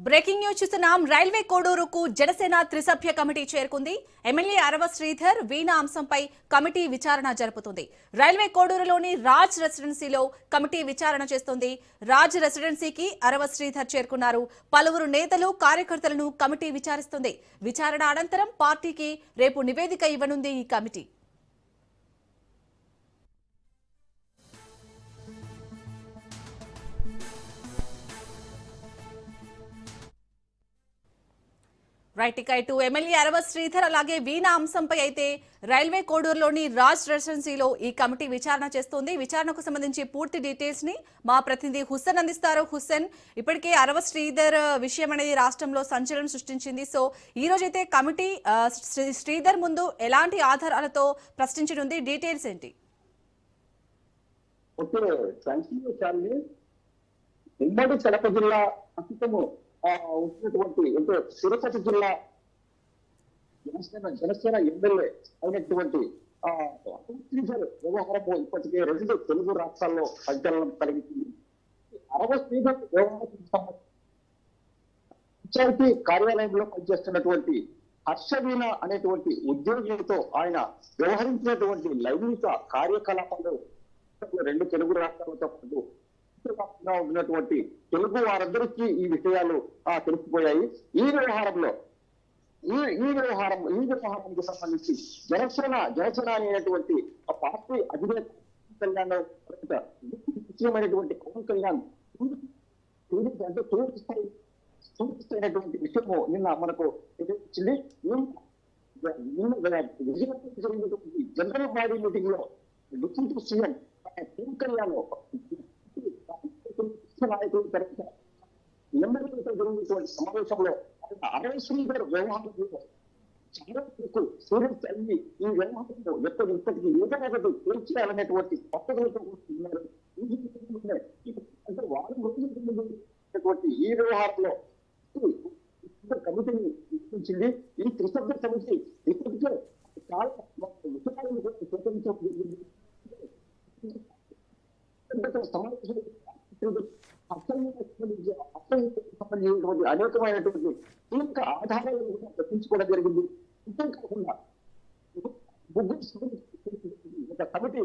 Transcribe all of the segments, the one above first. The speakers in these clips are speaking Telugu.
బ్రేకింగ్ న్యూస్ చూస్తున్నాం. రైల్వే కోడూరుకు జనసేన త్రిసభ్య కమిటీ చేరుకుంది. ఎమ్మెల్యే అరవ శ్రీధర్ వీణా అంశంపై కమిటీ విచారణ జరుపుతుంది. రైల్వే కోడూరులోని రాజ్ రెసిడెన్సీలో కమిటీ విచారణ చేస్తుంది. రాజ్ రెసిడెన్సీకి అరవ శ్రీధర్ చేరుకున్నారు. పలువురు నేతలు కార్యకర్తలను కమిటీ విచారిస్తుంది. విచారణ అనంతరం పార్టీకి రేపు నివేదిక ఇవ్వనుంది ఈ కమిటీ. రైట్ ఇక ఇటు ఎమ్మెల్యే అరవ శ్రీధర్ అలాగే వీణా అంశంపై అయితే రైల్వే కోడూరులోని రాజ్ రెసిడెన్సీలో ఈ కమిటీ విచారణ చేస్తోంది. విచారణకు సంబంధించి పూర్తి డీటెయిల్స్ ని మా ప్రతినిధి హుస్సేన్ అందిస్తారు. హుస్సేన్, ఇప్పటికే అరవ శ్రీధర్ విషయం అనేది రాష్ట్రంలో సంచలనం సృష్టించింది. సో ఈ రోజైతే కమిటీ శ్రీధర్ ముందు ఎలాంటి ఆధారాలతో ప్రశ్నించనుంది, డీటెయిల్స్ ఏంటి? ఉమ్మడి కడప జిల్లా ప్రస్తుతము ఉన్నటువంటి అంటే తిరుపతి జిల్లా జనసేన ఎమ్మెల్యే అయినటువంటి శ్రీధర్ వ్యవహారము ఇప్పటికే రెండు తెలుగు రాష్ట్రాల్లో సంచలనం కలిగించింది. అరవ శ్రీధర్ వ్యవహారం పంచాయతీ కార్యాలయంలో పనిచేస్తున్నటువంటి హర్షవీణ అనేటువంటి ఉద్యోగులతో ఆయన వ్యవహరించినటువంటి లైంగిక కార్యకలాపాలు రెండు తెలుగు రాష్ట్రాలతో పాటు ఉన్నటువంటి తెలుగు వారందరికీ ఈ విషయాలు తెలిసిపోయాయి. ఈ వ్యవహారానికి సంబంధించి జనసేన అనేటువంటి పార్టీ అధినేత కళ్యాణ్ ముఖ్యమైనటువంటి పవన్ కళ్యాణ్ అంటే చూపిస్తున్నటువంటి విషయము నిన్న మనకు వచ్చింది. జనరల్ బాడీ మీటింగ్ లో డిప్యూటీ సీఎం పవన్ కళ్యాణ్ నాయకుల తరఫున ఎమ్మెల్యేలతో జరిగినటువంటి సమావేశంలో అరవ శ్రీధర్ వ్యవహారంలో చాలా వరకు సీరియస్ అయ్యి ఈ వ్యవహారంలో ఇప్పటికీ ఏదైనా తీర్చేయాలనేటువంటి పట్టుదలతో ఉన్నారు. అంటే వారం రోజులటువంటి ఈ వ్యవహారంలో కమిటీని నిర్మించింది. ఈ త్రిసభ్య కమిటీ ఇప్పటికే చాలా విషయాలను స్వీకరించడం జరిగింది. సమావేశం సంబంధించినటువంటి అనేకమైనటువంటి కీలక ఆధారాలను కూడా చర్చించుకోవడం జరిగింది. ఇంతే కాకుండా ఒక కమిటీ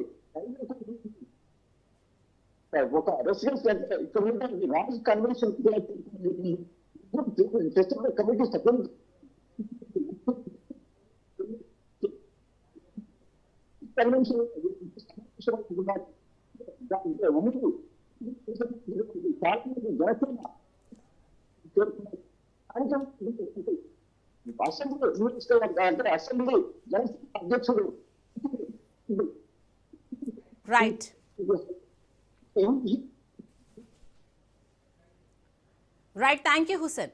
ఒక రెసిడెన్స్ ఇక్కడ ఉన్నటువంటి రాజ్ కన్వెన్షన్ కమిటీ సభ్యులు కన్వెన్షన్ అసెంబ్లీ అధ్యక్షుడు రైట్ థ్యాంక్ యూ హుస్సేన్.